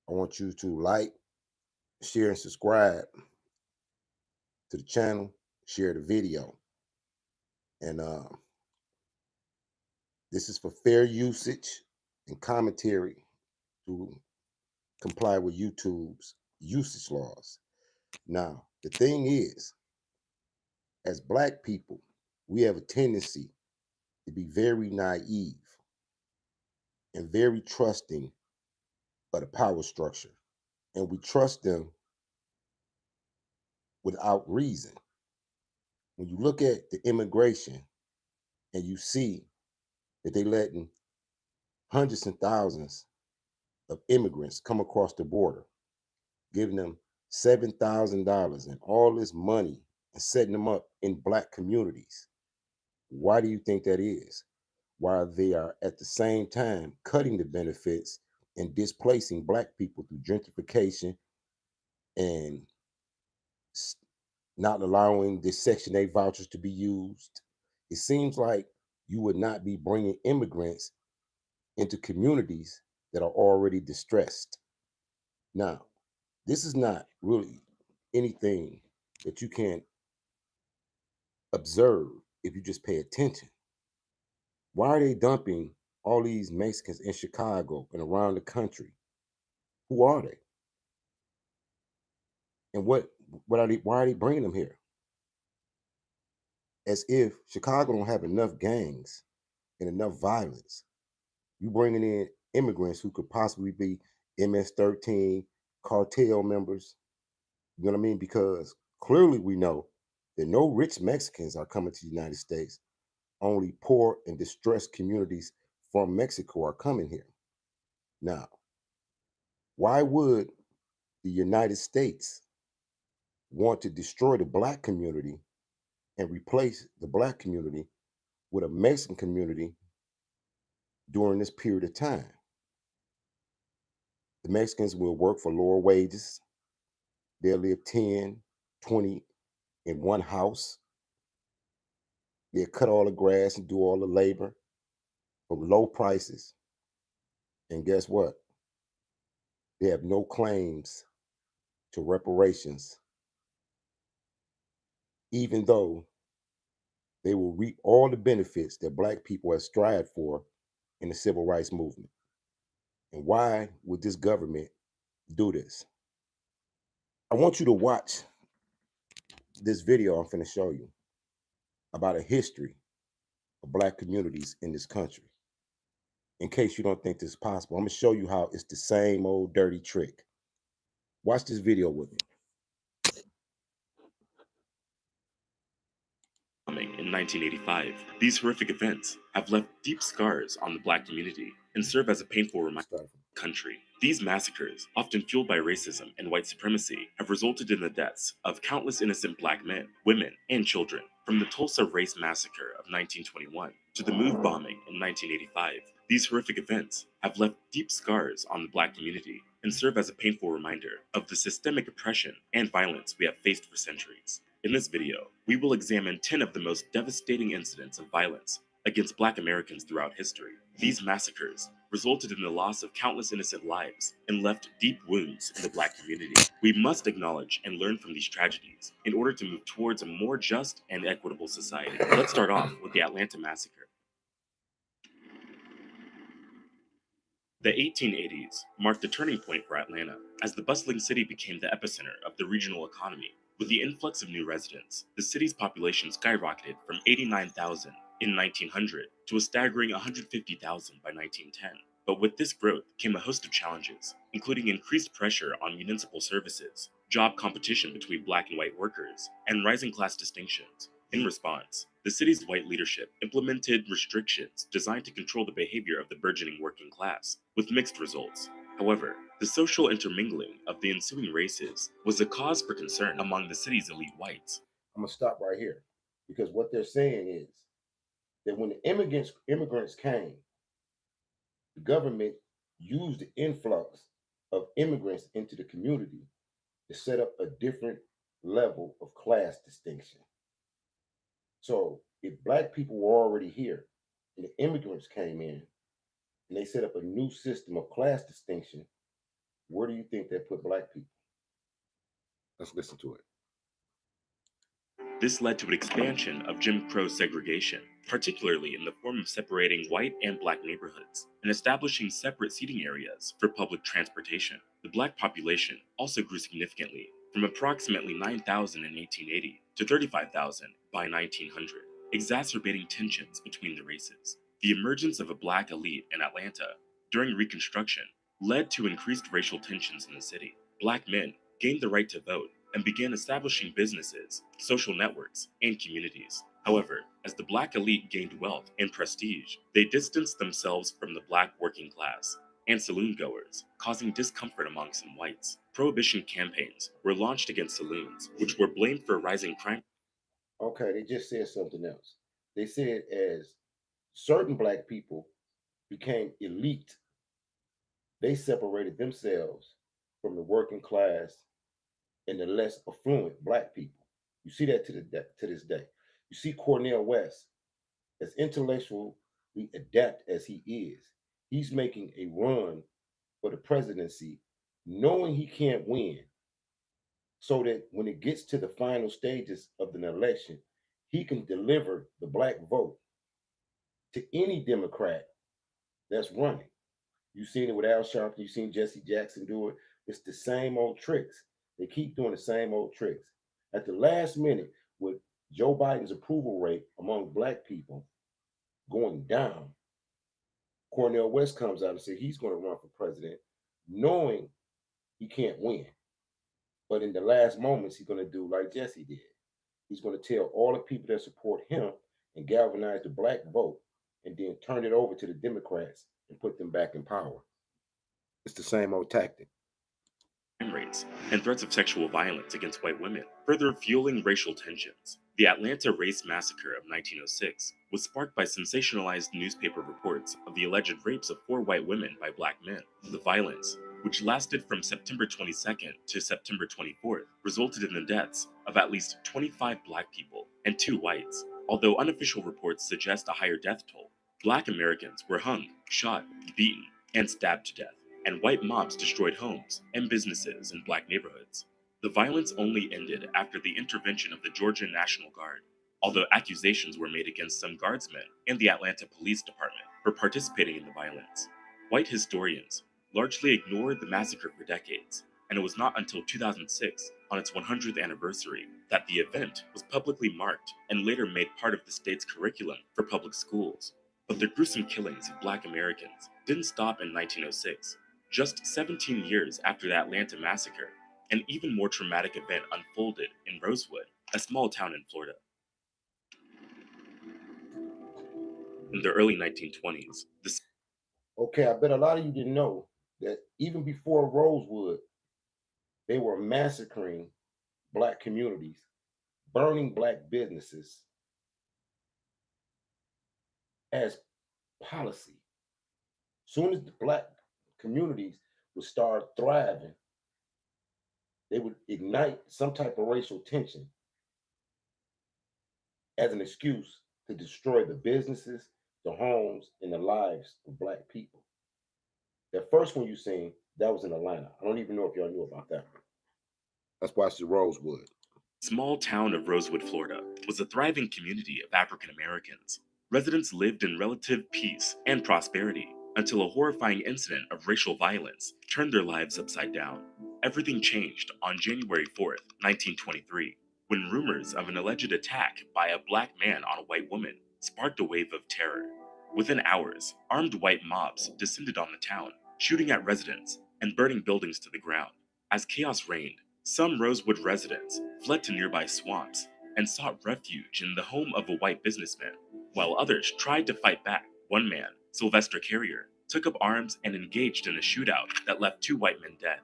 I want you to like, share, and subscribe to the channel, share the video. And this is for fair usage and commentary to comply with YouTube's usage laws. Now, the thing is, as Black people, we have a tendency to be very naive and very trusting of the power structure. And we trust them without reason. When you look at the immigration and you see that they letting hundreds and thousands of immigrants come across the border, giving them $7,000 and all this money and setting them up in Black communities. Why do you think that is? While they are at the same time cutting the benefits and displacing Black people through gentrification and not allowing the Section 8 vouchers to be used. It seems like you would not be bringing immigrants into communities that are already distressed. Now, this is not really anything that you can observe if you just pay attention. Why are they dumping all these Mexicans in Chicago and around the country? Who are they? And what are they? Why are they bringing them here? As if Chicago don't have enough gangs and enough violence. You bringing in immigrants who could possibly be MS-13 cartel members. You know what I mean? Because clearly we know that no rich Mexicans are coming to the United States. Only poor and distressed communities from Mexico are coming here. Now, why would the United States want to destroy the Black community and replace the Black community with a Mexican community during this period of time? The Mexicans will work for lower wages. They'll live 10, 20 in one house. They'll cut all the grass and do all the labor for low prices. And guess what? They have no claims to reparations, even though they will reap all the benefits that Black people have strived for in the civil rights movement. And why would this government do this? I want you to watch this video I'm finna show you about a history of Black communities in this country. In case you don't think this is possible, I'm gonna show you how it's the same old dirty trick. Watch this video with me. In 1985, these horrific events have left deep scars on the Black community and serve as a painful reminder of the country. These massacres, often fueled by racism and white supremacy, have resulted in the deaths of countless innocent Black men, women, and children. From the Tulsa Race Massacre of 1921 to the MOVE bombing in 1985, these horrific events have left deep scars on the Black community and serve as a painful reminder of the systemic oppression and violence we have faced for centuries. In this video, we will examine 10 of the most devastating incidents of violence against Black Americans throughout history. These massacres resulted in the loss of countless innocent lives and left deep wounds in the Black community. We must acknowledge and learn from these tragedies in order to move towards a more just and equitable society. Let's start off with the Atlanta Massacre. The 1880s marked a turning point for Atlanta as the bustling city became the epicenter of the regional economy. With the influx of new residents, the city's population skyrocketed from 89,000 in 1900 to a staggering 150,000 by 1910. But with this growth came a host of challenges, including increased pressure on municipal services, job competition between Black and white workers, and rising class distinctions. In response, the city's white leadership implemented restrictions designed to control the behavior of the burgeoning working class, with mixed results. However, the social intermingling of the ensuing races was a cause for concern among the city's elite whites. I'm gonna stop right here because what they're saying is that when the immigrants came, the government used the influx of immigrants into the community to set up a different level of class distinction. So if Black people were already here and the immigrants came in and they set up a new system of class distinction, Where do you think that put black people? Let's listen to it. This led to an expansion of Jim Crow segregation, particularly in the form of separating white and black neighborhoods and establishing separate seating areas for public transportation. The black population also grew significantly, from approximately 9,000 in 1880 to 35,000 by 1900, exacerbating tensions between the races. The emergence of a black elite in Atlanta during Reconstruction led to increased racial tensions in the city. Black men gained the right to vote and began establishing businesses, social networks, and communities. However, as the black elite gained wealth and prestige, they distanced themselves from the black working class and saloon goers, causing discomfort among some whites. Prohibition campaigns were launched against saloons, which were blamed for rising crime. Okay, they just said something else. They said as certain black people became elite, they separated themselves from the working class and the less affluent black people. You see that to this day. You see Cornel West, as intellectually adept as he is, he's making a run for the presidency, knowing he can't win, so that when it gets to the final stages of an election, he can deliver the black vote to any Democrat that's running. You've seen it with Al Sharpton, you've seen Jesse Jackson do it. It's the same old tricks. They keep doing the same old tricks. At the last minute, with Joe Biden's approval rate among black people going down, Cornel West comes out and says he's going to run for president, knowing he can't win. But in the last moments, he's going to do like Jesse did. He's going to tell all the people that support him and galvanize the black vote and then turn it over to the Democrats and put them back in power. It's the same old tactic. Rates and threats of sexual violence against white women, further fueling racial tensions. The Atlanta Race Massacre of 1906 was sparked by sensationalized newspaper reports of the alleged rapes of 4 white women by black men. The violence, which lasted from September 22nd to September 24th, resulted in the deaths of at least 25 black people and 2 whites. Although unofficial reports suggest a higher death toll, black Americans were hung, shot, beaten, and stabbed to death, and white mobs destroyed homes and businesses in black neighborhoods. The violence only ended after the intervention of the Georgia National Guard, although accusations were made against some guardsmen and the Atlanta Police Department for participating in the violence. White historians largely ignored the massacre for decades, and it was not until 2006, on its 100th anniversary, that the event was publicly marked and later made part of the state's curriculum for public schools. But the gruesome killings of black Americans didn't stop in 1906. Just 17 years after the Atlanta massacre, an even more traumatic event unfolded in Rosewood, a small town in Florida. In the early 1920s, Okay, I bet a lot of you didn't know that even before Rosewood, they were massacring black communities, burning black businesses as policy. Soon as the black communities would start thriving, they would ignite some type of racial tension as an excuse to destroy the businesses, the homes, and the lives of black people. That first one you seen, that was in Atlanta. I don't even know if y'all knew about that one. Let's watch the Rosewood. Small town of Rosewood, Florida, was a thriving community of African Americans. Residents lived in relative peace and prosperity until a horrifying incident of racial violence turned their lives upside down. Everything changed on January 4th, 1923, when rumors of an alleged attack by a black man on a white woman sparked a wave of terror. Within hours, armed white mobs descended on the town, shooting at residents and burning buildings to the ground. As chaos reigned, some Rosewood residents fled to nearby swamps and sought refuge in the home of a white businessman, while others tried to fight back. One man, Sylvester Carrier, took up arms and engaged in a shootout that left 2 white men dead.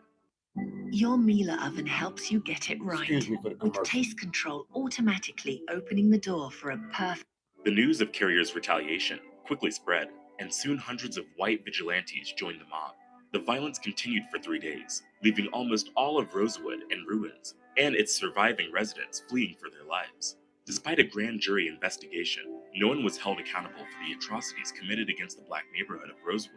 Your Miele oven helps you get it right, Excuse me for the with commercial. taste control automatically opening the door for a perfect... The news of Carrier's retaliation quickly spread, and soon hundreds of white vigilantes joined the mob. The violence continued for 3 days, leaving almost all of Rosewood in ruins, and its surviving residents fleeing for their lives. Despite a grand jury investigation, no one was held accountable for the atrocities committed against the black neighborhood of Rosewood.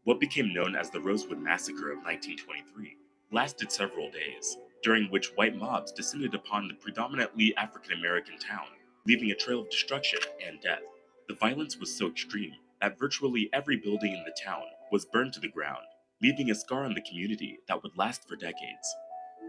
What became known as the Rosewood Massacre of 1923 lasted several days, during which white mobs descended upon the predominantly African American town, leaving a trail of destruction and death. The violence was so extreme that virtually every building in the town was burned to the ground, leaving a scar on the community that would last for decades.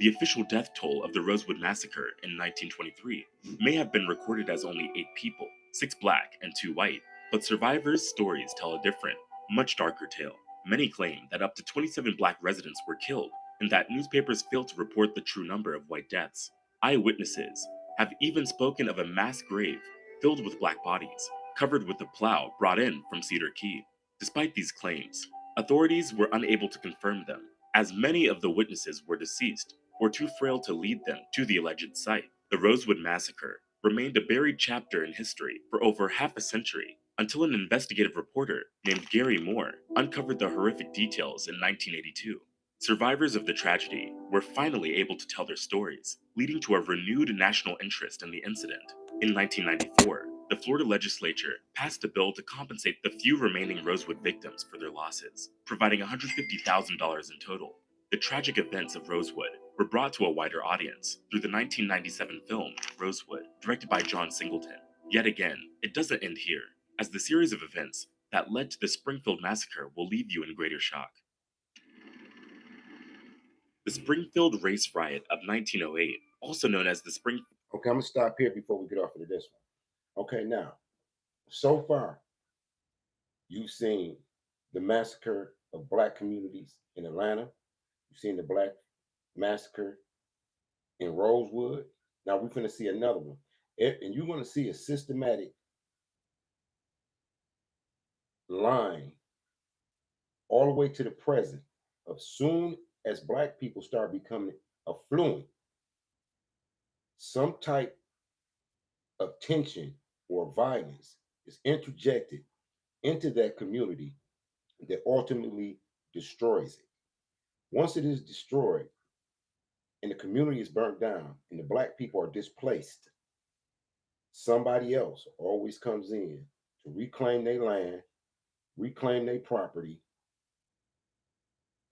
The official death toll of the Rosewood Massacre in 1923 may have been recorded as only 8 people, 6 black and 2 white, but survivors' stories tell a different, much darker tale. Many claim that up to 27 black residents were killed, and that newspapers failed to report the true number of white deaths. Eyewitnesses have even spoken of a mass grave filled with black bodies, covered with a plow brought in from Cedar Key. Despite these claims, authorities were unable to confirm them, as many of the witnesses were deceased or too frail to lead them to the alleged site. The Rosewood Massacre remained a buried chapter in history for over half a century until an investigative reporter named Gary Moore uncovered the horrific details in 1982. Survivors of the tragedy were finally able to tell their stories, leading to a renewed national interest in the incident. In 1994, the Florida legislature passed a bill to compensate the few remaining Rosewood victims for their losses, providing $150,000 in total. The tragic events of Rosewood were brought to a wider audience through the 1997 film Rosewood, directed by John Singleton. Yet again, it doesn't end here, as the series of events that led to the Springfield Massacre will leave you in greater shock. The Springfield Race Riot of 1908, also known as the Spring... Okay, I'm gonna stop here before we get off into this one. Okay, now, so far, you've seen the massacre of black communities in Atlanta. You've seen the black massacre in Rosewood. Now we're going to see another one. And you're going to see a systematic line all the way to the present of soon as black people start becoming affluent, some type of tension or violence is interjected into that community that ultimately destroys it. Once it is destroyed and the community is burnt down and the black people are displaced, somebody else always comes in to reclaim their land, reclaim their property,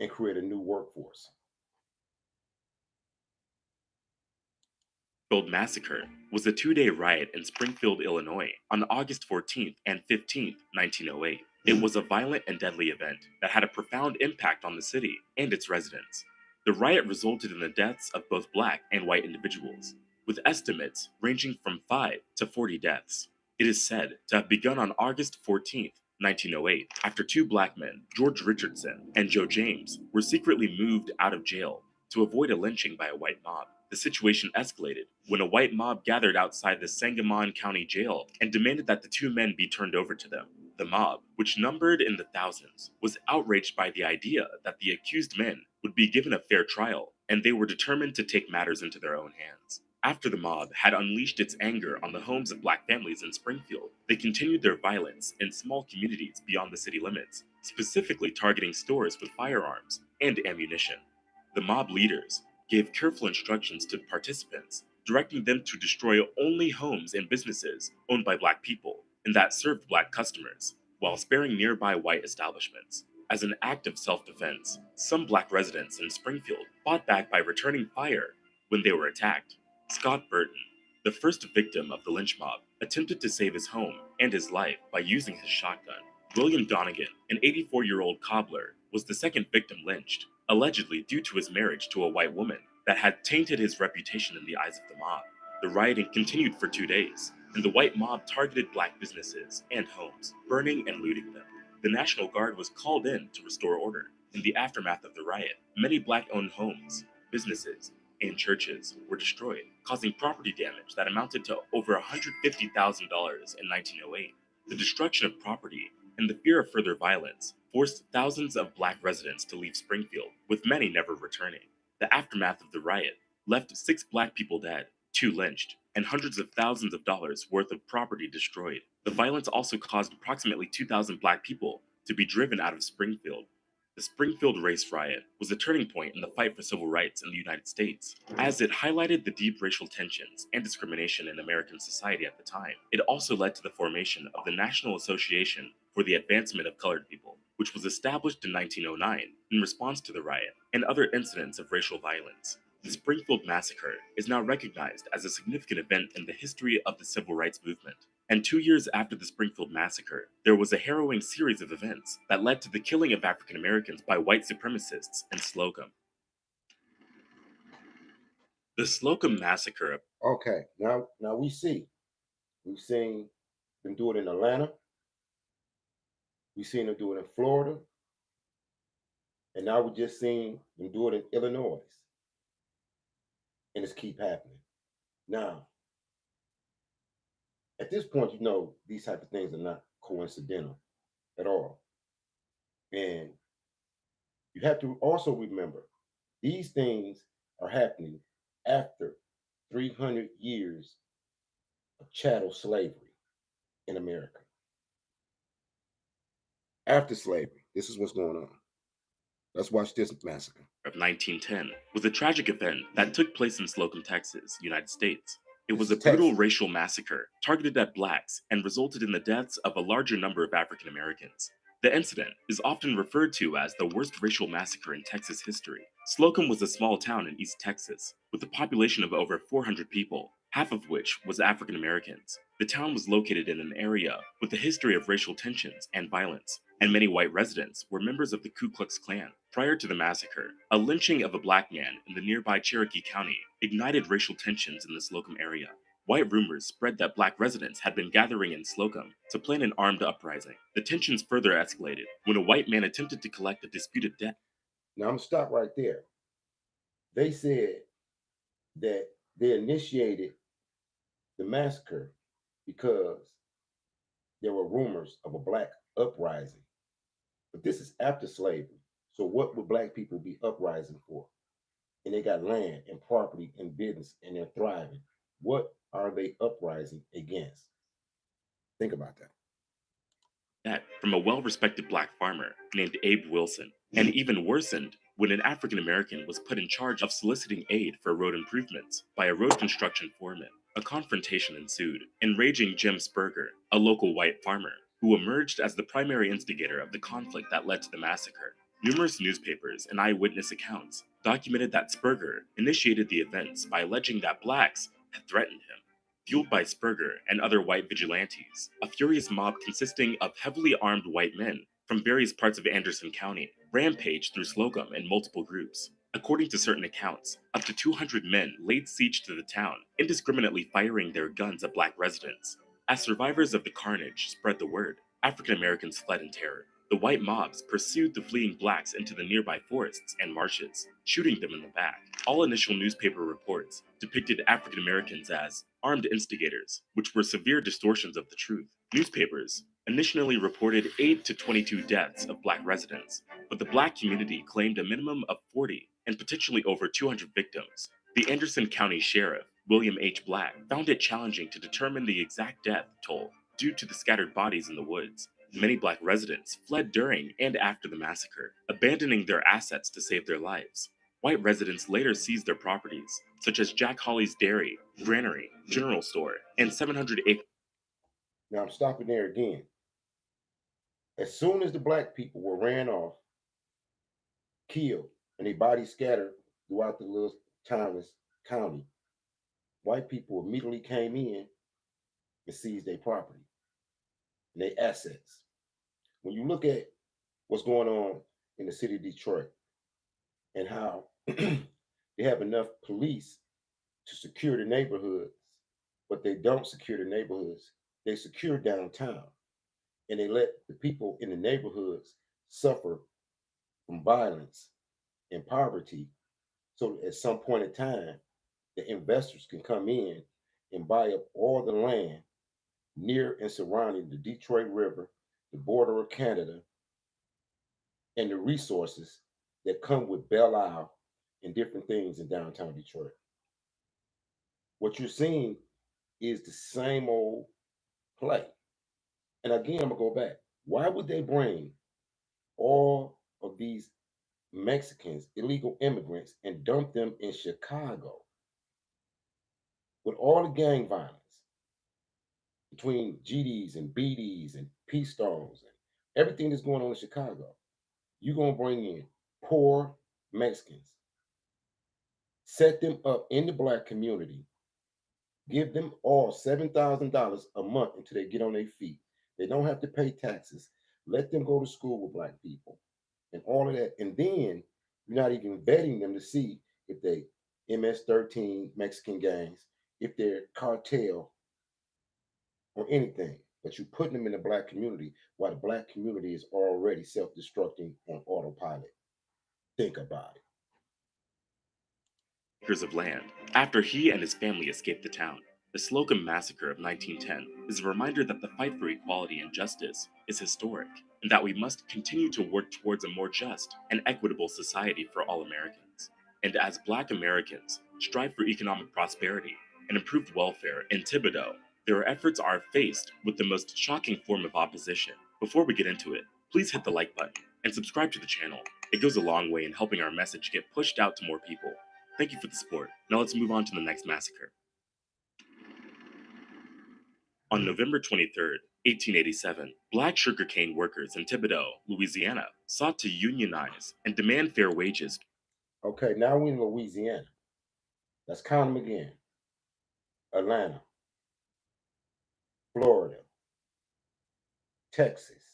and create a new workforce. Springfield Massacre was a 2-day riot in Springfield, Illinois on August 14th and 15th, 1908. It was a violent and deadly event that had a profound impact on the city and its residents. The riot resulted in the deaths of both black and white individuals, with estimates ranging from 5 to 40 deaths. It is said to have begun on August 14th, 1908, after 2 black men, George Richardson and Joe James, were secretly moved out of jail to avoid a lynching by a white mob. The situation escalated when a white mob gathered outside the Sangamon County Jail and demanded that the 2 men be turned over to them. The mob, which numbered in the thousands, was outraged by the idea that the accused men would be given a fair trial, and they were determined to take matters into their own hands. After the mob had unleashed its anger on the homes of black families in Springfield, they continued their violence in small communities beyond the city limits, specifically targeting stores with firearms and ammunition. The mob leaders gave careful instructions to participants, directing them to destroy only homes and businesses owned by black people and that served black customers, while sparing nearby white establishments. As an act of self-defense, some black residents in Springfield fought back by returning fire when they were attacked. Scott Burton, the first victim of the lynch mob, attempted to save his home and his life by using his shotgun. William Donegan, an 84-year-old cobbler, was the second victim lynched, allegedly due to his marriage to a white woman that had tainted his reputation in the eyes of the mob. The rioting continued for 2 days, and the white mob targeted black businesses and homes, burning and looting them. The National Guard was called in to restore order. In the aftermath of the riot, many black-owned homes, businesses, and churches were destroyed, causing property damage that amounted to over $150,000 in 1908. The destruction of property and the fear of further violence forced thousands of black residents to leave Springfield, with many never returning. The aftermath of the riot left 6 black people dead, 2 lynched, and hundreds of thousands of dollars worth of property destroyed. The violence also caused approximately 2,000 black people to be driven out of Springfield. The Springfield Race Riot was a turning point in the fight for civil rights in the United States, as it highlighted the deep racial tensions and discrimination in American society at the time. It also led to the formation of the National Association for the Advancement of Colored People, which which was established in 1909 in response to the riot and other incidents of racial violence. The Springfield Massacre is now recognized as a significant event in the history of the civil rights movement. And 2 years after the Springfield Massacre, there was a harrowing series of events that led to the killing of African Americans by white supremacists in Slocum. The Slocum Massacre. Okay, now we've seen them do it in Atlanta, we've seen them do it in Florida, and now we just seen them do it in Illinois, and it's keep happening. Now, at this point, these type of things are not coincidental at all, and you have to also remember these things are happening after 300 years of chattel slavery in America. After slavery, this is what's going on. Let's watch this massacre. Of 1910 was a tragic event that took place in Slocum, Texas, United States. It was a brutal racial massacre targeted at blacks and resulted in the deaths of a larger number of African Americans. The incident is often referred to as the worst racial massacre in Texas history. Slocum was a small town in East Texas with a population of over 400 people, half of which was African Americans. The town was located in an area with a history of racial tensions and violence, and many white residents were members of the Ku Klux Klan. Prior to the massacre, a lynching of a black man in the nearby Cherokee County ignited racial tensions in the Slocum area. White rumors spread that black residents had been gathering in Slocum to plan an armed uprising. The tensions further escalated when a white man attempted to collect a disputed debt. Now I'm gonna stop right there. They said that they initiated the massacre because there were rumors of a black uprising. But this is after slavery. So what would black people be uprising for? And they got land and property and business and they're thriving. What are they uprising against? Think about that. That from a well-respected black farmer named Abe Wilson, and even worsened when an African American was put in charge of soliciting aid for road improvements by a road construction foreman. A confrontation ensued, enraging Jim Spurger, a local white farmer, who emerged as the primary instigator of the conflict that led to the massacre. Numerous newspapers and eyewitness accounts documented that Spurger initiated the events by alleging that blacks had threatened him. Fueled by Spurger and other white vigilantes, a furious mob consisting of heavily armed white men from various parts of Anderson County rampaged through Slocum in multiple groups. According to certain accounts, up to 200 men laid siege to the town, indiscriminately firing their guns at black residents. As survivors of the carnage spread the word, African Americans fled in terror. The white mobs pursued the fleeing blacks into the nearby forests and marshes, shooting them in the back. All initial newspaper reports depicted African Americans as armed instigators, which were severe distortions of the truth. Newspapers initially reported 8 to 22 deaths of black residents, but the black community claimed a minimum of 40 and potentially over 200 victims. The Anderson County Sheriff, William H. Black, found it challenging to determine the exact death toll due to the scattered bodies in the woods. Many black residents fled during and after the massacre, abandoning their assets to save their lives. White residents later seized their properties, such as Jack Hawley's dairy, granary, general store, and 700 acres. Now I'm stopping there again. As soon as the black people were ran off, killed, and their bodies scattered throughout the little county, white people immediately came in and seized their property and their assets. When you look at what's going on in the city of Detroit and how they have enough police to secure the neighborhoods, but they don't secure the neighborhoods. They secure downtown and they let the people in the neighborhoods suffer from violence and poverty. So at some point in time, the investors can come in and buy up all the land near and surrounding the Detroit River, the border of Canada, and the resources that come with Belle Isle and different things in downtown Detroit. What you're seeing is the same old play. And again, I'm gonna go back. Why would they bring all of these Mexicans, illegal immigrants, and dump them in Chicago with all the gang violence between GDs and BDs and P Stones and Everything that's going on in Chicago, you're going to bring in poor Mexicans, set them up in the black community, give them all $7,000 a month until they get on their feet. They don't have to pay taxes. Let them go to school with black people and all of that. And then you're not even vetting them to see if they MS-13 Mexican gangs, if they're cartel or anything. But you're putting them in the black community while the black community is already self-destructing on autopilot. Think about it. Acres of land after he and his family escaped the town. The Slocum Massacre of 1910 is a reminder that the fight for equality and justice is historic, and that we must continue to work towards a more just and equitable society for all Americans. And as Black Americans strive for economic prosperity and improved welfare in Thibodaux, their efforts are faced with the most shocking form of opposition. Before we get into it, please hit the like button and subscribe to the channel. It goes a long way in helping our message get pushed out to more people. Thank you for the support. Now let's move on to the next massacre. On November 23rd, 1887, black sugarcane workers in Thibodaux, Louisiana, sought to unionize and demand fair wages. Okay, now we're in Louisiana. Let's count them again. Atlanta, Florida, Texas,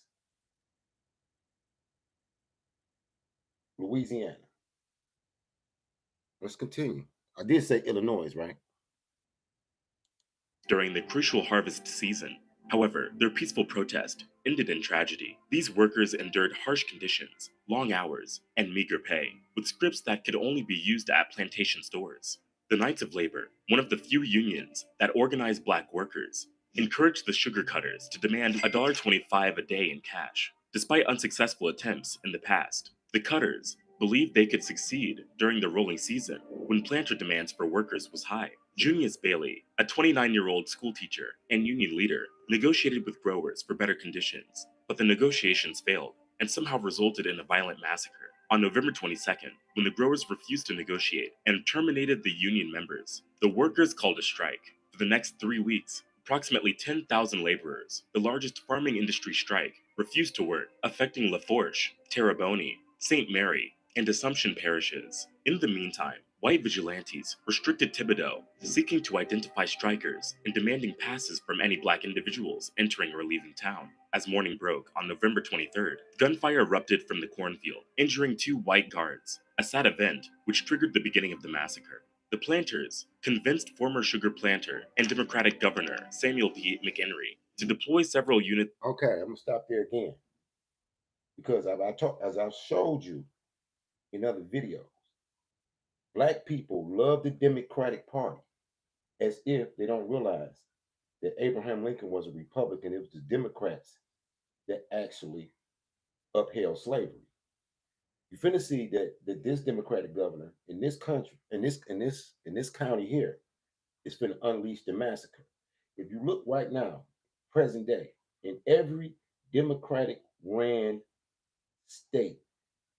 Louisiana. Let's continue. I did say Illinois, right? During the crucial harvest season. However, their peaceful protest ended in tragedy. These workers endured harsh conditions, long hours, and meager pay, with scripts that could only be used at plantation stores. The Knights of Labor, one of the few unions that organized black workers, encouraged the sugar cutters to demand $1.25 a day in cash. Despite unsuccessful attempts in the past, the cutters believed they could succeed during the rolling season when planter demands for workers was high. Junius Bailey, a 29-year-old schoolteacher and union leader, negotiated with growers for better conditions, but the negotiations failed and somehow resulted in a violent massacre. On November 22nd, when the growers refused to negotiate and terminated the union members, the workers called a strike. For the next 3 weeks, approximately 10,000 laborers, the largest farming industry strike, refused to work, affecting Lafourche, Terrebonne, St. Mary, and Assumption parishes. In the meantime, white vigilantes restricted Thibodaux, seeking to identify strikers and demanding passes from any black individuals entering or leaving town. As morning broke on November 23rd, gunfire erupted from the cornfield, injuring 2 white guards, a sad event which triggered the beginning of the massacre. The planters convinced former sugar planter and Democratic Governor Samuel P. McHenry to deploy several units. Okay, I'm gonna stop there again because as I've showed you in other videos, black people love the Democratic Party as if they don't realize that Abraham Lincoln was a Republican. It was the Democrats that actually upheld slavery. You're finna see that this Democratic governor in this country, in this county here, is finna unleash the massacre. If you look right now, present day, in every Democratic ran state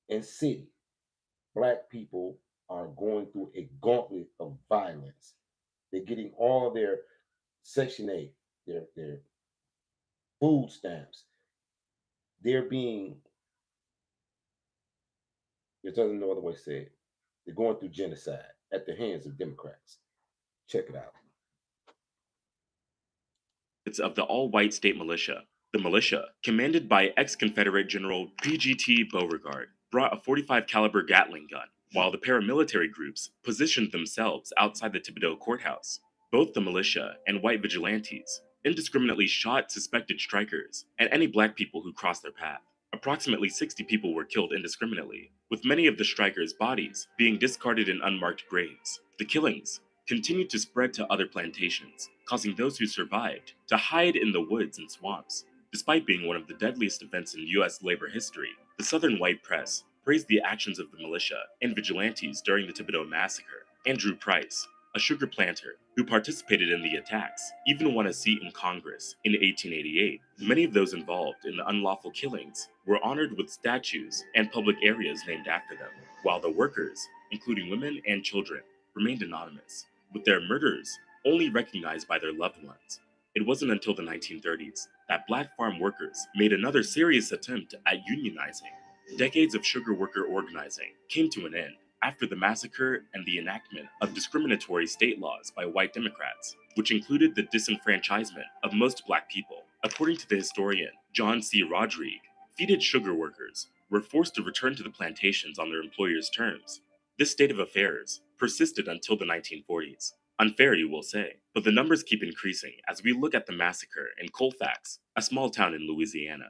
and city, black people are going through a gauntlet of violence. They're getting all their Section 8, their food stamps. They're being, there's no other way to say it. They're going through genocide at the hands of Democrats. Check it out. Of the all-white state militia. The militia, commanded by ex-Confederate General P.G.T. Beauregard, brought a .45 caliber Gatling gun, while the paramilitary groups positioned themselves outside the Thibodaux courthouse. Both the militia and white vigilantes indiscriminately shot suspected strikers and any black people who crossed their path. Approximately 60 people were killed indiscriminately, with many of the strikers' bodies being discarded in unmarked graves. The killings continued to spread to other plantations, causing those who survived to hide in the woods and swamps. Despite being one of the deadliest events in U.S. labor history, the Southern white press praised the actions of the militia and vigilantes during the Thibodaux massacre. Andrew Price, a sugar planter who participated in the attacks, even won a seat in Congress in 1888. Many of those involved in the unlawful killings were honored with statues and public areas named after them, while the workers, including women and children, remained anonymous, with their murderers only recognized by their loved ones. It wasn't until the 1930s that black farm workers made another serious attempt at unionizing. Decades of sugar worker organizing came to an end after the massacre and the enactment of discriminatory state laws by white Democrats, which included the disenfranchisement of most black people. According to the historian John C. Rodrigue, defeated sugar workers were forced to return to the plantations on their employers' terms. This state of affairs persisted until the 1940s. Unfair, you will say, but the numbers keep increasing as we look at the massacre in Colfax, a small town in Louisiana.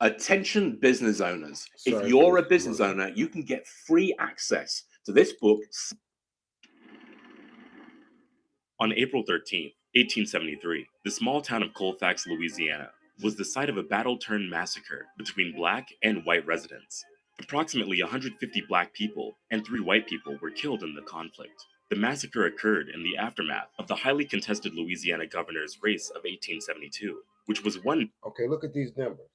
Attention business owners. If Sorry for you're a this business commercial. owner, you can get free access to this book. On April 13, 1873, the small town of Colfax, Louisiana, was the site of a battle-turned massacre between black and white residents. Approximately 150 black people and 3 white people were killed in the conflict. The massacre occurred in the aftermath of the highly contested Louisiana governor's race of 1872, which was won. Okay, look at these numbers.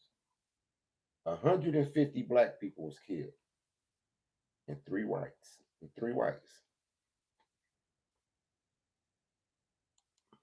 150 black people was killed, and 3 whites.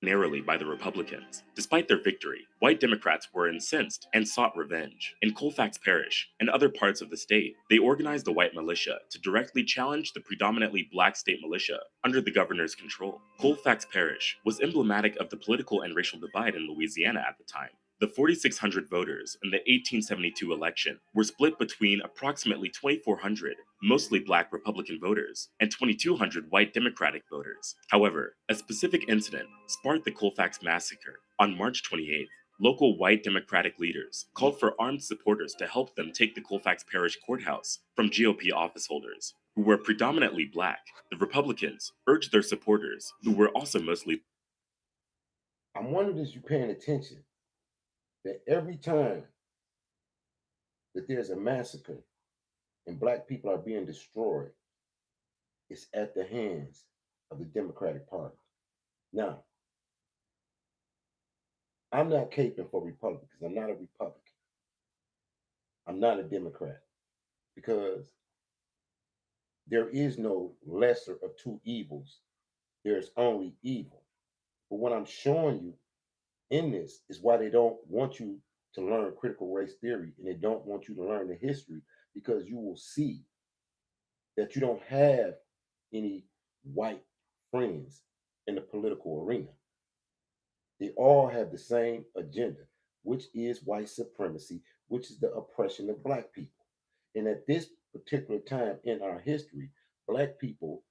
Narrowly by the Republicans. Despite their victory, white Democrats were incensed and sought revenge. In Colfax Parish and other parts of the state, they organized the white militia to directly challenge the predominantly black state militia under the governor's control. Colfax Parish was emblematic of the political and racial divide in Louisiana at the time. The 4,600 voters in the 1872 election were split between approximately 2,400 mostly black Republican voters and 2,200 white Democratic voters. However, a specific incident sparked the Colfax massacre. On March 28th, local white Democratic leaders called for armed supporters to help them take the Colfax Parish courthouse from GOP office holders, who were predominantly black. The Republicans urged their supporters, who were also mostly. I'm wondering if you're paying attention that every time that there's a massacre and black people are being destroyed, it's at the hands of the Democratic Party. Now, I'm not caping for Republicans. I'm not a Republican. I'm not a Democrat, because there is no lesser of two evils. There's only evil. But what I'm showing you in this is why they don't want you to learn critical race theory, and they don't want you to learn the history, because you will see that you don't have any white friends in the political arena. They all have the same agenda, which is white supremacy, which is the oppression of black people. And at this particular time in our history, black people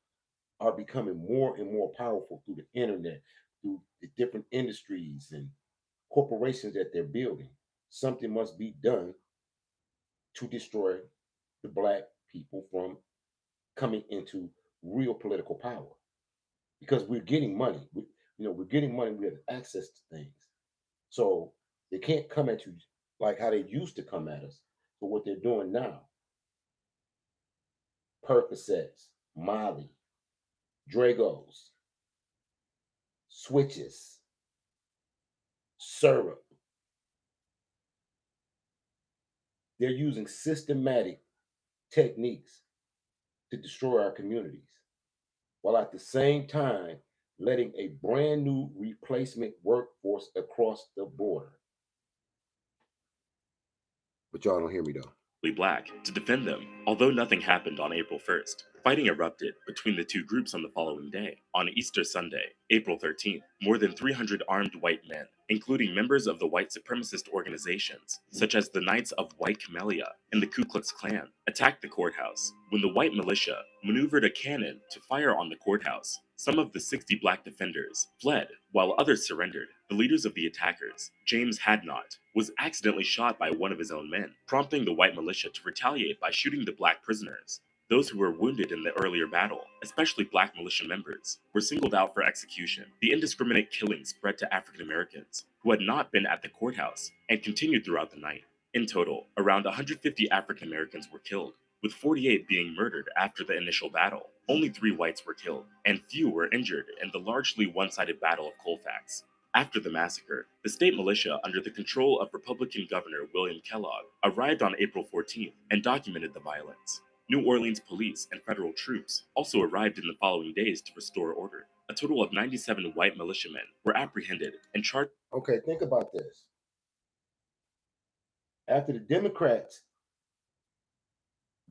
are becoming more and more powerful through the internet, through the different industries and corporations that they're building. Something must be done to destroy the black people from coming into real political power, because we're getting money. We're getting money. We have access to things, so they can't come at you like how they used to come at us. But what they're doing now: Percocets, Molly, Dragos, switches, syrup. They're using systematic techniques to destroy our communities, while at the same time letting a brand new replacement workforce across the border. But y'all don't hear me though. Black to defend them. Although nothing happened on April 1st, fighting erupted between the two groups on the following day. On Easter Sunday, April 13th, more than 300 armed white men, including members of the white supremacist organizations, such as the Knights of White Camellia and the Ku Klux Klan, attacked the courthouse. When the white militia maneuvered a cannon to fire on the courthouse, some of the 60 black defenders fled, while others surrendered. The leaders of the attackers, James Hadnot, was accidentally shot by one of his own men, prompting the white militia to retaliate by shooting the black prisoners. Those who were wounded in the earlier battle, especially black militia members, were singled out for execution. The indiscriminate killing spread to African Americans, who had not been at the courthouse, and continued throughout the night. In total, around 150 African Americans were killed, with 48 being murdered after the initial battle. Only 3 whites were killed, and few were injured in the largely one-sided Battle of Colfax. After the massacre, the state militia under the control of Republican Governor William Kellogg arrived on April 14th and documented the violence. New Orleans police and federal troops also arrived in the following days to restore order. a total of 97 white militiamen were apprehended and charged. Okay, think about this. After the Democrats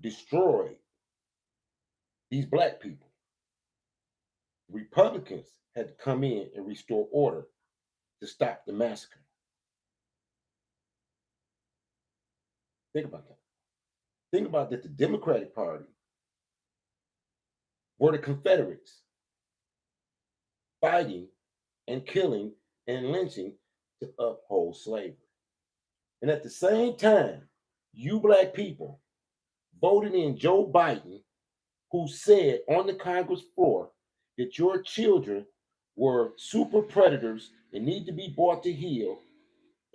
destroyed these black people, Republicans had to come in and restore order to stop the massacre. Think about that. Think about that the Democratic Party were the Confederates fighting and killing and lynching to uphold slavery. And at the same time, you black people voted in Joe Biden, who said on the Congress floor that your children were super predators and need to be brought to heel.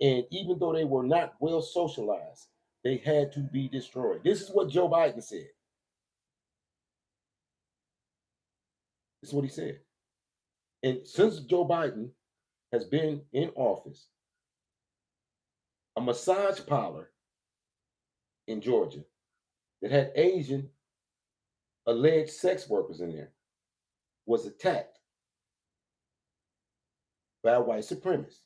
And even though they were not well socialized, they had to be destroyed. This is what Joe Biden said. This is what he said. And since Joe Biden has been in office, a massage parlor in Georgia that had Asian alleged sex workers in there was attacked by white supremacists.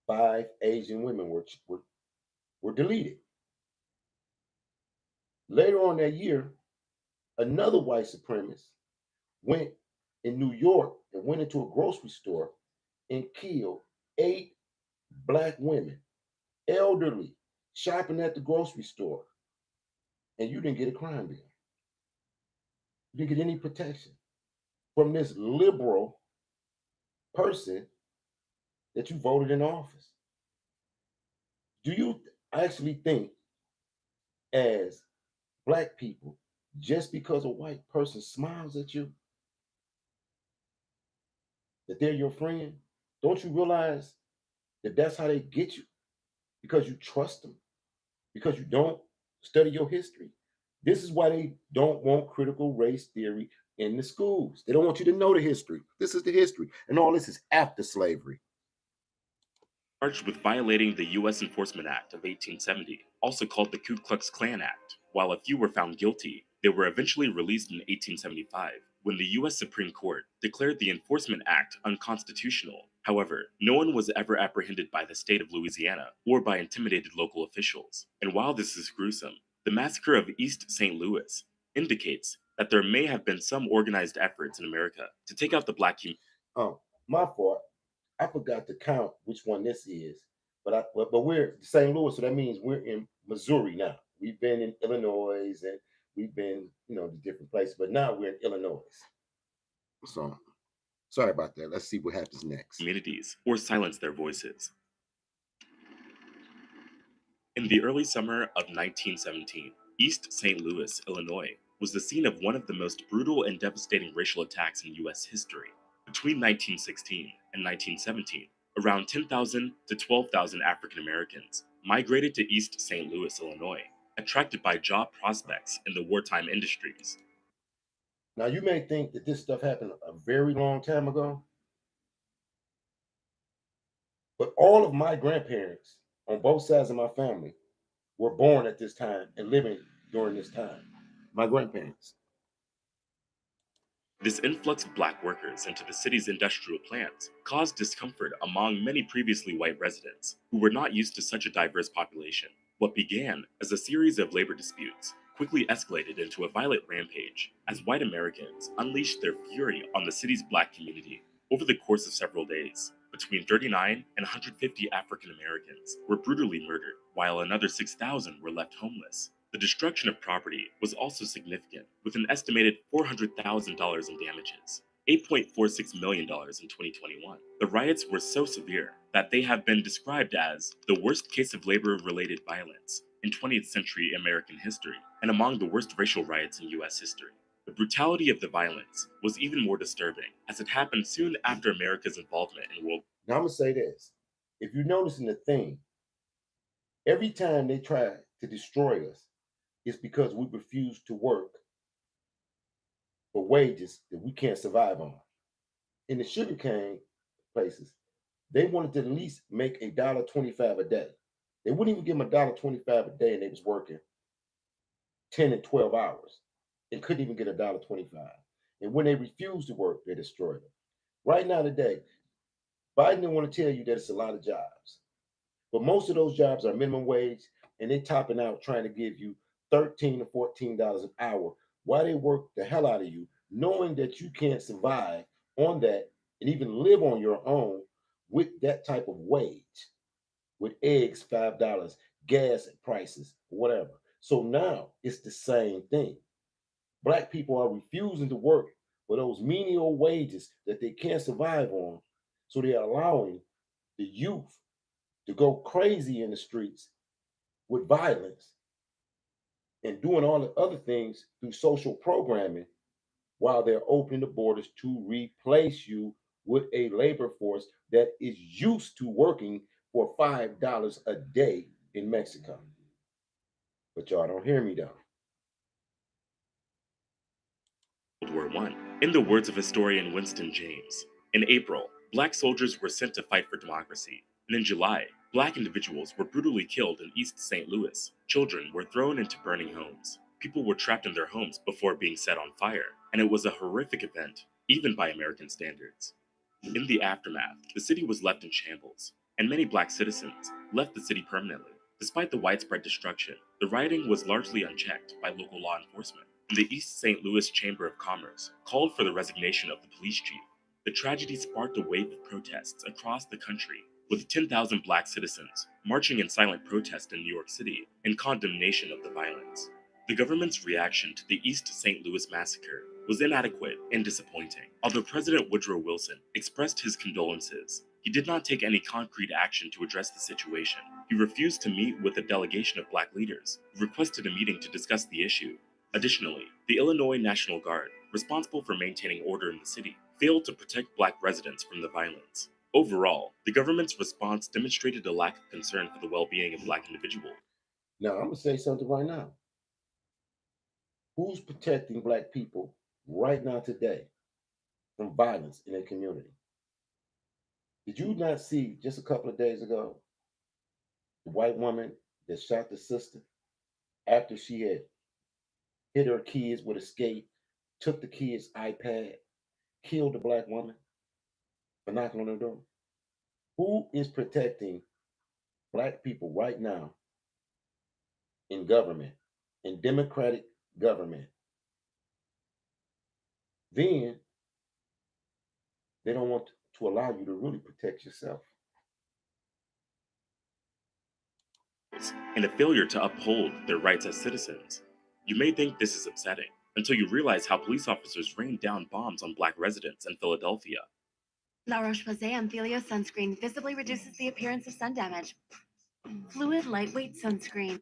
5 Asian women were deleted. Later on that year, another white supremacist went in New York and went into a grocery store and killed 8 black women, elderly, shopping at the grocery store. And you didn't get a crime bill. You didn't get any protection from this liberal person that you voted in office. Do you actually think, as black people, just because a white person smiles at you, that they're your friend? Don't you realize that that's how they get you? Because you trust them, because you don't study your history. This is why they don't want critical race theory in the schools. They don't want you to know the history. This is the history. And all this is after slavery. Charged with violating the U.S. Enforcement Act of 1870, also called the Ku Klux Klan Act. While a few were found guilty, they were eventually released in 1875 when the U.S. Supreme Court declared the Enforcement Act unconstitutional. However, no one was ever apprehended by the state of Louisiana or by intimidated local officials. And while this is gruesome, the massacre of East St. Louis indicates that there may have been some organized efforts in America to take out the black community. Oh, my fault. I forgot to count which one this is, but we're St. Louis, so that means we're in Missouri now. We've been in Illinois and we've been, to different places, but now we're in Illinois. So sorry about that. Let's see what happens next. Communities or silence their voices. In the early summer of 1917, East St. Louis, Illinois, was the scene of one of the most brutal and devastating racial attacks in U.S. history. Between 1916 and 1917, around 10,000 to 12,000 African Americans migrated to East St. Louis, Illinois, attracted by job prospects in the wartime industries. Now, you may think that this stuff happened a very long time ago, but all of my grandparents on both sides of my family were born at this time and living during this time. My grandparents. This influx of black workers into the city's industrial plants caused discomfort among many previously white residents who were not used to such a diverse population. What began as a series of labor disputes quickly escalated into a violent rampage as white Americans unleashed their fury on the city's black community. Over the course of several days, between 39 and 150 African Americans were brutally murdered, while another 6,000 were left homeless. The destruction of property was also significant, with an estimated $400,000 in damages, $8.46 million in 2021. The riots were so severe that they have been described as the worst case of labor-related violence in 20th century American history, and among the worst racial riots in U.S. history. The brutality of the violence was even more disturbing, as it happened soon after America's involvement in World War. Now I'm going to say this. If you're noticing the thing, every time they try to destroy us, it's because we refuse to work for wages that we can't survive on. In the sugarcane places, they wanted to at least make $1.25 a day. They wouldn't even give them $1.25 a day, and they was working 10 and 12 hours and couldn't even get $1.25. And when they refuse to work, they destroy them. Right now, today, Biden didn't want to tell you that it's a lot of jobs, but most of those jobs are minimum wage, and they're topping out trying to give you $13 to $14 an hour while they work the hell out of you, knowing that you can't survive on that and even live on your own with that type of wage, with eggs $5, gas prices, whatever. So now it's the same thing. Black people are refusing to work for those menial wages that they can't survive on. So they're allowing the youth to go crazy in the streets with violence and doing all the other things through social programming while they're opening the borders to replace you with a labor force that is used to working for $5 a day in Mexico. But y'all don't hear me though. World War I. In the words of historian Winston James, in April, black soldiers were sent to fight for democracy, and in July, black individuals were brutally killed in East St. Louis. Children were thrown into burning homes. People were trapped in their homes before being set on fire, and it was a horrific event, even by American standards. In the aftermath, the city was left in shambles, and many black citizens left the city permanently. Despite the widespread destruction, the rioting was largely unchecked by local law enforcement. The East St. Louis Chamber of Commerce called for the resignation of the police chief. The tragedy sparked a wave of protests across the country, with 10,000 black citizens marching in silent protest in New York City in condemnation of the violence. The government's reaction to the East St. Louis massacre was inadequate and disappointing. Although President Woodrow Wilson expressed his condolences, he did not take any concrete action to address the situation. He refused to meet with a delegation of black leaders who requested a meeting to discuss the issue. Additionally, the Illinois National Guard, responsible for maintaining order in the city, failed to protect black residents from the violence. Overall, the government's response demonstrated a lack of concern for the well-being of black individuals. Now, I'm going to say something right now. Who's protecting black people right now today from violence in their community? Did you not see just a couple of days ago the white woman that shot the sister after she had hit her kids with a skate, took the kid's iPad, killed the black woman for knocking on her door? Who is protecting black people right now in government, in democratic government? Then they don't want to allow you to really protect yourself. And a failure to uphold their rights as citizens. You may think this is upsetting until you realize how police officers rained down bombs on black residents in Philadelphia. La Roche-Posay Amphilio sunscreen visibly reduces the appearance of sun damage. Fluid lightweight sunscreen.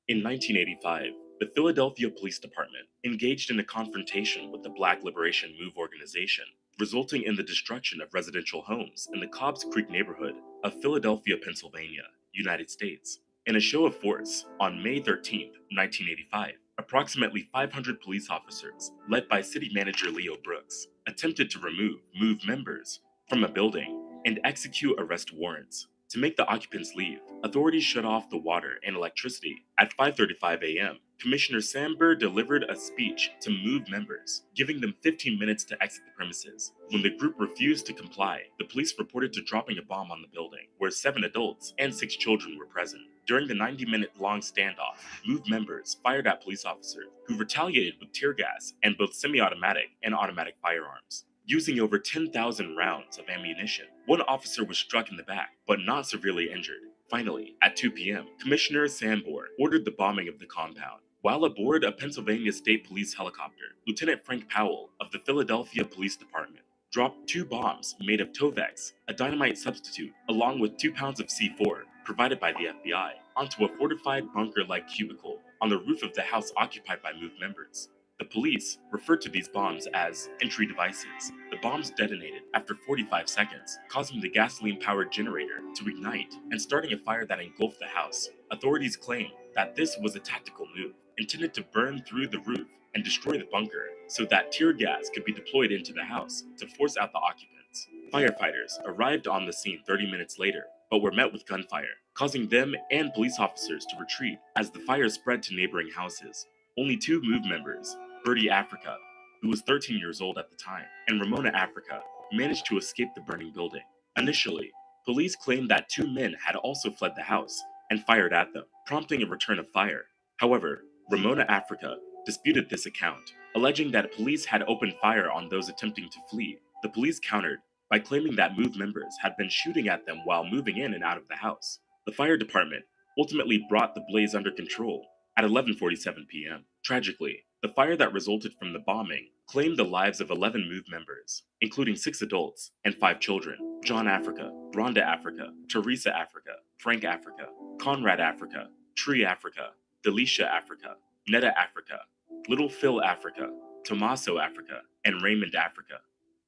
In 1985, the Philadelphia Police Department engaged in a confrontation with the Black Liberation Move organization, resulting in the destruction of residential homes in the Cobbs Creek neighborhood of Philadelphia, Pennsylvania, United States. In a show of force, on May 13, 1985, approximately 500 police officers, led by City Manager Leo Brooks, attempted to remove Move members from a building and execute arrest warrants. To make the occupants leave, authorities shut off the water and electricity. At 5:35 a.m., Commissioner Sam Burr delivered a speech to Move members, giving them 15 minutes to exit the premises. When the group refused to comply, the police reported to dropping a bomb on the building, where 7 adults and 6 children were present. During the 90-minute-long standoff, Move members fired at police officers, who retaliated with tear gas and both semi-automatic and automatic firearms. Using over 10,000 rounds of ammunition, one officer was struck in the back, but not severely injured. Finally, at 2 p.m., Commissioner Sanborn ordered the bombing of the compound. While aboard a Pennsylvania State Police helicopter, Lieutenant Frank Powell of the Philadelphia Police Department dropped 2 bombs made of Tovex, a dynamite substitute, along with 2 pounds of C4, provided by the FBI, onto a fortified bunker-like cubicle on the roof of the house occupied by Move members. The police referred to these bombs as entry devices. The bombs detonated after 45 seconds, causing the gasoline-powered generator to ignite and starting a fire that engulfed the house. Authorities claim that this was a tactical move, intended to burn through the roof and destroy the bunker so that tear gas could be deployed into the house to force out the occupants. Firefighters arrived on the scene 30 minutes later, but were met with gunfire, causing them and police officers to retreat as the fire spread to neighboring houses. Only 2 Move members Bertie Africa, who was 13 years old at the time, and Ramona Africa managed to escape the burning building. Initially, police claimed that 2 men had also fled the house and fired at them, prompting a return of fire. However, Ramona Africa disputed this account, alleging that police had opened fire on those attempting to flee. The police countered by claiming that MOVE members had been shooting at them while moving in and out of the house. The fire department ultimately brought the blaze under control at 11:47 p.m. Tragically, the fire that resulted from the bombing claimed the lives of 11 MOVE members, including 6 adults and 5 children: John Africa, Rhonda Africa, Teresa Africa, Frank Africa, Conrad Africa, Tree Africa, Delisha Africa, Netta Africa, Little Phil Africa, Tommaso Africa, and Raymond Africa.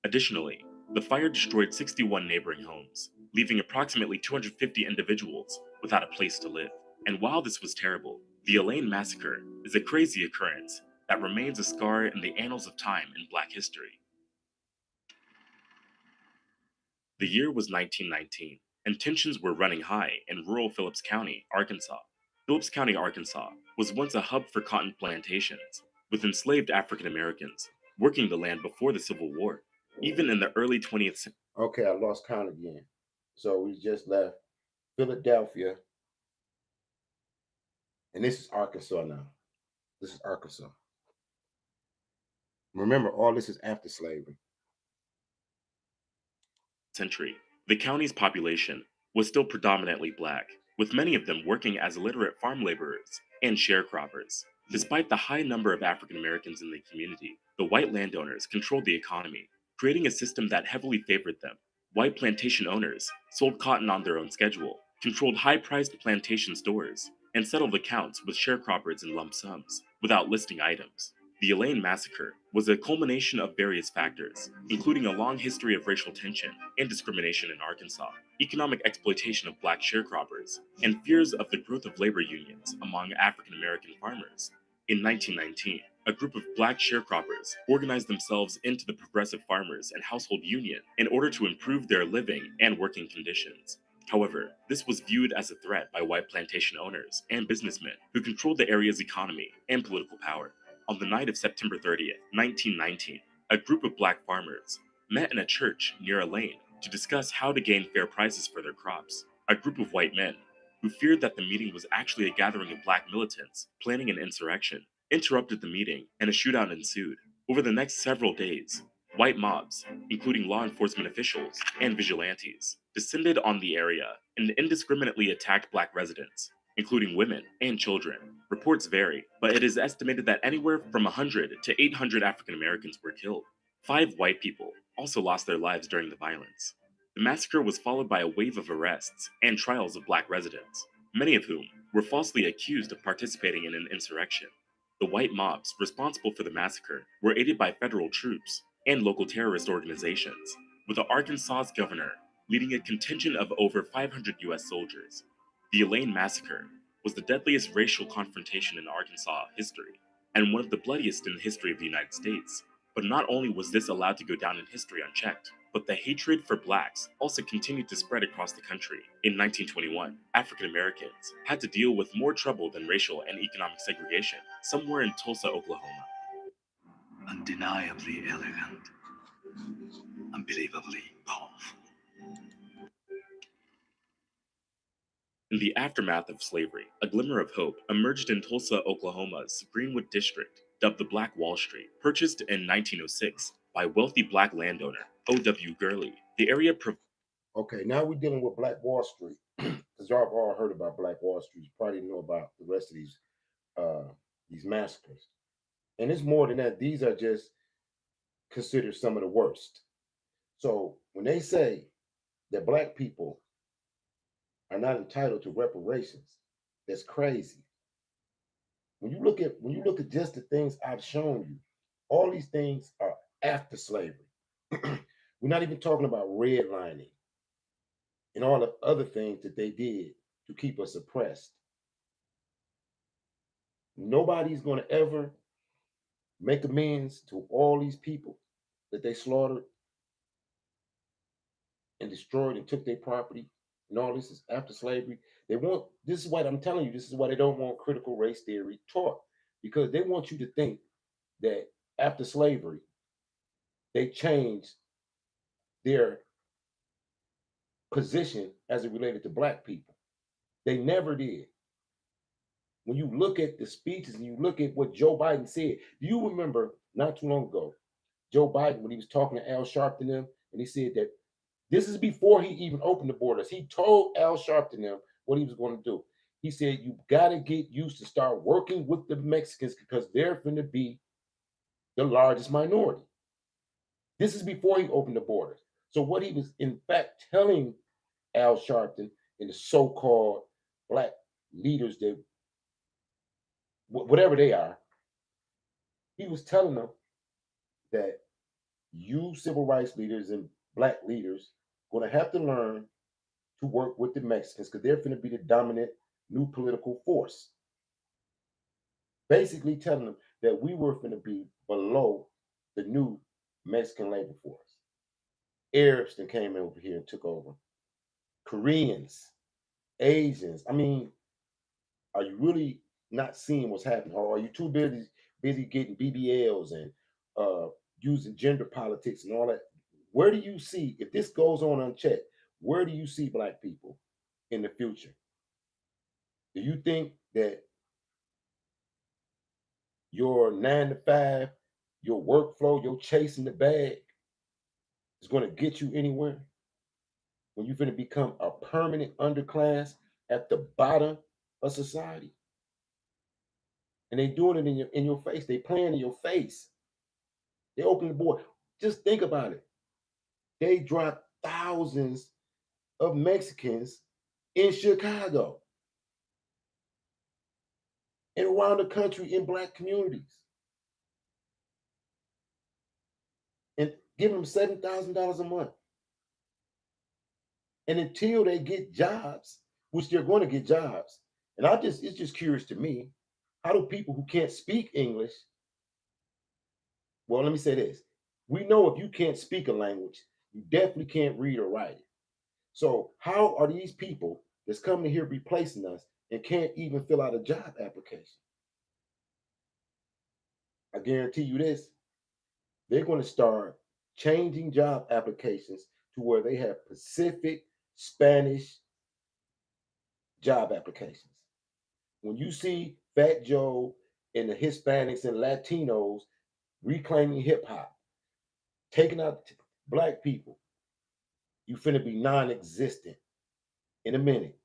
Additionally, the fire destroyed 61 neighboring homes, leaving approximately 250 individuals without a place to live. And while this was terrible, the Elaine Massacre is a crazy occurrence that remains a scar in the annals of time in Black history. The year was 1919, and tensions were running high in rural Phillips County, Arkansas. Phillips County, Arkansas was once a hub for cotton plantations, with enslaved African Americans working the land before the Civil War. Even in the early 20th century. Okay, I lost count again. So we just left Philadelphia. And this is Arkansas now. This is Arkansas. Remember, all this is after slavery. Century, the county's population was still predominantly Black, with many of them working as illiterate farm laborers and sharecroppers. Despite the high number of African Americans in the community, the white landowners controlled the economy, creating a system that heavily favored them. White plantation owners sold cotton on their own schedule, controlled high-priced plantation stores, and settled accounts with sharecroppers in lump sums, without listing items. The Elaine Massacre was a culmination of various factors, including a long history of racial tension and discrimination in Arkansas, economic exploitation of Black sharecroppers, and fears of the growth of labor unions among African American farmers. In 1919, a group of Black sharecroppers organized themselves into the Progressive Farmers and Household Union in order to improve their living and working conditions. However, this was viewed as a threat by white plantation owners and businessmen who controlled the area's economy and political power. On the night of September 30th, 1919, a group of Black farmers met in a church near Elaine to discuss how to gain fair prices for their crops. A group of white men, who feared that the meeting was actually a gathering of Black militants planning an insurrection, interrupted the meeting and a shootout ensued. Over the next several days, white mobs, including law enforcement officials and vigilantes, descended on the area and indiscriminately attacked Black residents, including women and children. Reports vary, but it is estimated that anywhere from 100 to 800 African Americans were killed. 5 white people also lost their lives during the violence. The massacre was followed by a wave of arrests and trials of Black residents, many of whom were falsely accused of participating in an insurrection. The white mobs responsible for the massacre were aided by federal troops and local terrorist organizations, with the Arkansas's governor leading a contingent of over 500 U.S. soldiers. The Elaine Massacre was the deadliest racial confrontation in Arkansas history, and one of the bloodiest in the history of the United States. But not only was this allowed to go down in history unchecked, but the hatred for Blacks also continued to spread across the country. In 1921, African Americans had to deal with more trouble than racial and economic segregation somewhere in Tulsa, Oklahoma. Undeniably elegant, unbelievably powerful. In the aftermath of slavery, a glimmer of hope emerged in Tulsa, Oklahoma's Greenwood District, dubbed the Black Wall Street. Purchased in 1906 by wealthy Black landowner O.W. Gurley, the area Okay, now we're dealing with Black Wall Street. Because y'all have all heard about Black Wall Street. You probably didn't know about the rest of these massacres. And it's more than that. These are just considered some of the worst. So when they say that Black people are not entitled to reparations, that's crazy. When you look at just the things I've shown you, all these things are after slavery. We're not even talking about redlining and all the other things that they did to keep us oppressed. Nobody's going to ever make amends to all these people that they slaughtered and destroyed and took their property. And all this is after slavery. This is why I'm telling you, this is why they don't want critical race theory taught, because they want you to think that after slavery, they changed their position as it related to black people. They never did. When you look at the speeches and you look at what Joe Biden said, do you remember not too long ago, Joe Biden, when he was talking to Al Sharpton them, and he said that this is before he even opened the borders. He told Al Sharpton them what he was going to do. He said, you got to get used to start working with the Mexicans because they're going to be the largest minority. This is before he opened the borders. So what he was in fact telling Al Sharpton and the so-called black leaders that whatever they are, he was telling them that you civil rights leaders and black leaders going to have to learn to work with the Mexicans because they're going to be the dominant new political force. Basically telling them that we were going to be below the new Mexican labor force. Arabs that came over here and took over. Koreans, Asians. I mean, are you really not seeing what's happening? Or are you too busy getting BBLs and using gender politics and all that? Where do you see, if this goes on unchecked, where do you see black people in the future? Do you think that your 9 to 5, your workflow, your chasing the bag is going to get you anywhere? When you're going to become a permanent underclass at the bottom of society? And they doing it in your face. They playing in your face. They open the board. Just think about it. They dropped thousands of Mexicans in Chicago and around the country in black communities, and giving them $7,000 a month. And until they get jobs, which they're going to get jobs, and it's just curious to me, how do people who can't speak English, well, let me say this. We know if you can't speak a language, you definitely can't read or write it. So how are these people that's coming here replacing us and can't even fill out a job application? I guarantee you this, they're going to start changing job applications to where they have Pacific, Spanish job applications. When you see Fat Joe and the Hispanics and Latinos reclaiming hip hop, taking out black people, you finna be non-existent in a minute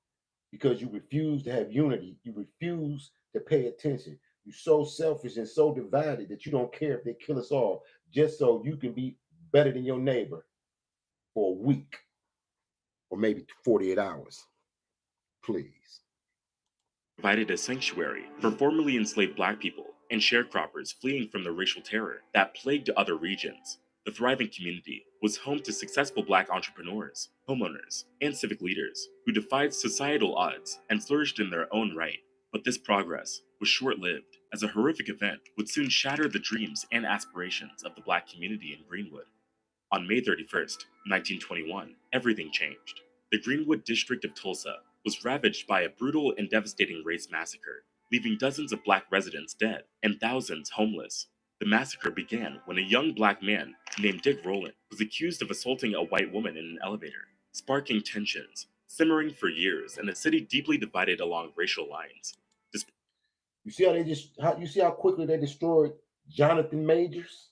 because you refuse to have unity. You refuse to pay attention. You're so selfish and so divided that you don't care if they kill us all just so you can be better than your neighbor for a week or maybe 48 hours. Please. Provided a sanctuary for formerly enslaved black people and sharecroppers fleeing from the racial terror that plagued other regions. The thriving community was home to successful black entrepreneurs, homeowners, and civic leaders who defied societal odds and flourished in their own right. But this progress was short-lived, as a horrific event would soon shatter the dreams and aspirations of the black community in Greenwood. On May 31st, 1921, everything changed. The Greenwood district of Tulsa was ravaged by a brutal and devastating race massacre, leaving dozens of black residents dead and thousands homeless. The massacre began when a young black man named Dick Rowland was accused of assaulting a white woman in an elevator, sparking tensions, simmering for years in a city deeply divided along racial lines. You see you see how quickly they destroyed Jonathan Majors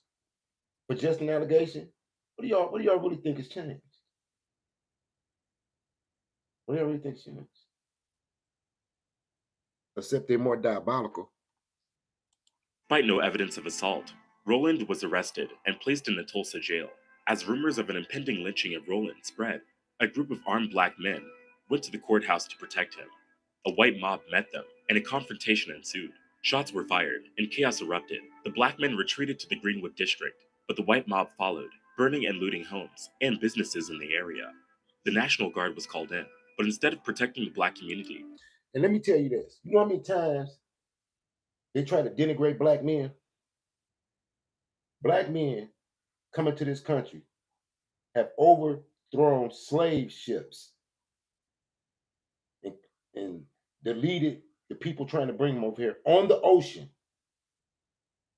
for just an allegation? What do y'all really think has changed? What do y'all really think has changed? Except they're more diabolical. Despite no evidence of assault, Rowland was arrested and placed in the Tulsa jail. As rumors of an impending lynching of Rowland spread, a group of armed black men went to the courthouse to protect him. A white mob met them, and a confrontation ensued. Shots were fired, and chaos erupted. The black men retreated to the Greenwood district, but the white mob followed, burning and looting homes and businesses in the area. The National Guard was called in, but instead of protecting the black community. And let me tell you this, you know how many times they try to denigrate black men? Black men coming to this country have overthrown slave ships and deleted the people trying to bring them over here on the ocean.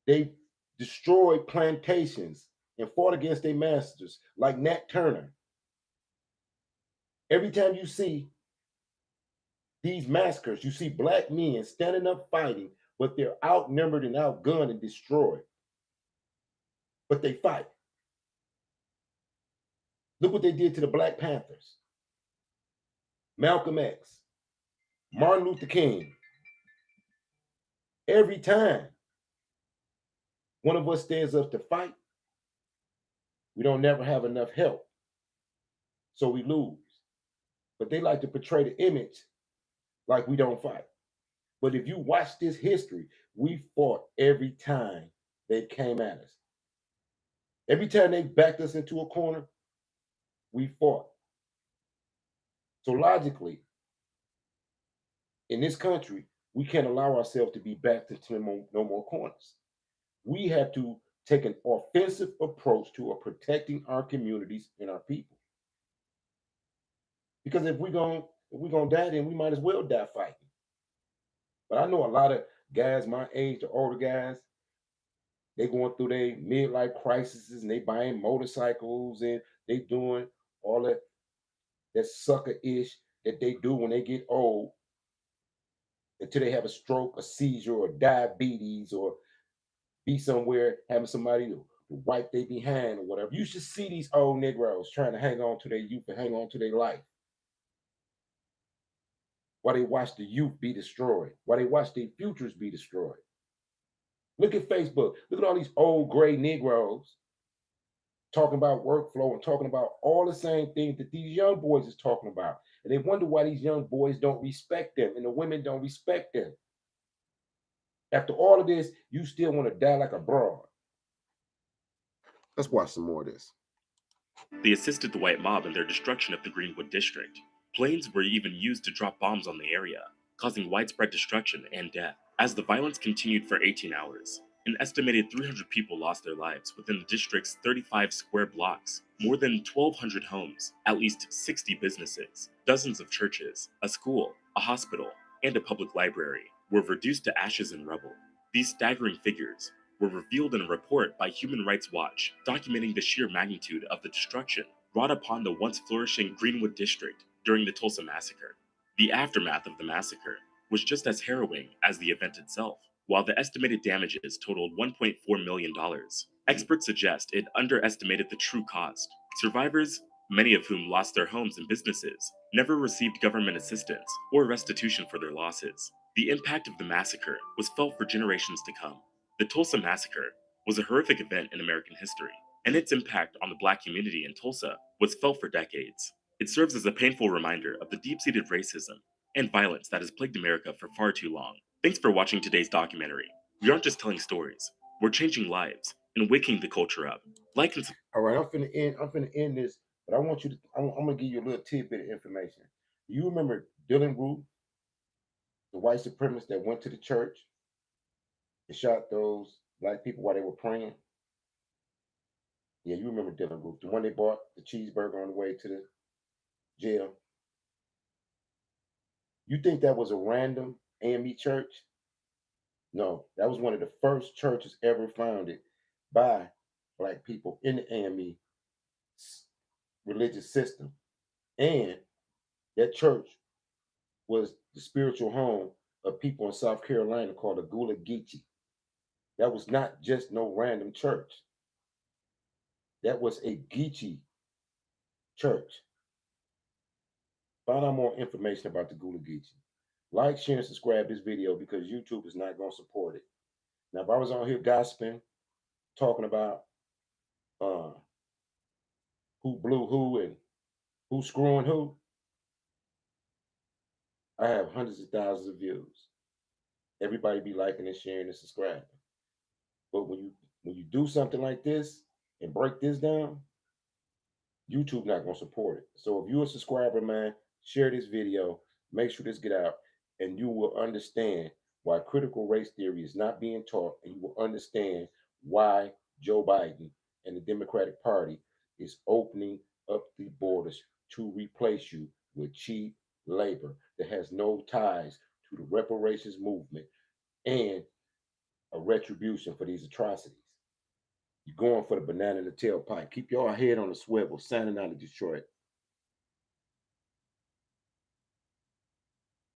They destroyed plantations and fought against their masters, like Nat Turner. Every time you see these massacres, you see black men standing up fighting, but they're outnumbered and outgunned and destroyed. But they fight. Look what they did to the Black Panthers, Malcolm X, Martin Luther King. Every time one of us stands up to fight, we don't never have enough help. So we lose. But they like to portray the image like we don't fight. But if you watch this history, we fought every time they came at us. Every time they backed us into a corner, we fought. So logically, in this country, we can't allow ourselves to be backed into no more corners. We have to take an offensive approach to protecting our communities and our people. Because if we're gonna die, then we might as well die fighting. But I know a lot of guys my age, the older guys, they going through their midlife crises and they buying motorcycles and they doing all that sucker-ish that they do when they get old until they have a stroke, a seizure, or diabetes, or be somewhere having somebody to wipe their behind or whatever. You should see these old Negroes trying to hang on to their youth and hang on to their life. While they watch the youth be destroyed, while they watch their futures be destroyed. Look at Facebook. Look at all these old gray Negroes talking about workflow and talking about all the same things that these young boys is talking about. And they wonder why these young boys don't respect them and the women don't respect them. After all of this, you still want to die like a broad. Let's watch some more of this. They assisted the white mob in their destruction of the Greenwood district. Planes were even used to drop bombs on the area, causing widespread destruction and death. As the violence continued for 18 hours, an estimated 300 people lost their lives within the district's 35 square blocks. More than 1,200 homes, at least 60 businesses, dozens of churches, a school, a hospital, and a public library were reduced to ashes and rubble. These staggering figures were revealed in a report by Human Rights Watch documenting the sheer magnitude of the destruction wrought upon the once flourishing Greenwood district during the Tulsa Massacre. The aftermath of the massacre was just as harrowing as the event itself. While the estimated damages totaled $1.4 million, experts suggest it underestimated the true cost. Survivors, many of whom lost their homes and businesses, never received government assistance or restitution for their losses. The impact of the massacre was felt for generations to come. The Tulsa Massacre was a horrific event in American history, and its impact on the Black community in Tulsa was felt for decades. It serves as a painful reminder of the deep-seated racism and violence that has plagued America for far too long. Thanks for watching today's documentary. We aren't just telling stories, we're changing lives and waking the culture up. Like and All right, I'm finna end this, but I want you to, I'm gonna give you a little tidbit of information. You remember Dylan Roof, the white supremacist that went to the church and shot those black people while they were praying? Yeah, you remember Dylan Roof, the one they bought the cheeseburger on the way to the jail. You think that was a random AME church? No, that was one of the first churches ever founded by black people in the AME religious system. And that church was the spiritual home of people in South Carolina called the Gullah Geechee. That was not just no random church. That was a Geechee church. Find out more information about the Gullah Geechee. Like, share, and subscribe this video because YouTube is not going to support it. Now, if I was on here gossiping, talking about who blew who and who screwing who, I have hundreds of thousands of views. Everybody be liking and sharing and subscribing. But when you do something like this and break this down, YouTube not going to support it. So if you're a subscriber, man, share this video, make sure this get out, and you will understand why critical race theory is not being taught, and you will understand why Joe Biden and the Democratic Party is opening up the borders to replace you with cheap labor that has no ties to the reparations movement and a retribution for these atrocities. You're going for the banana in the tailpipe. Keep your head on the swivel. Signing out of Detroit.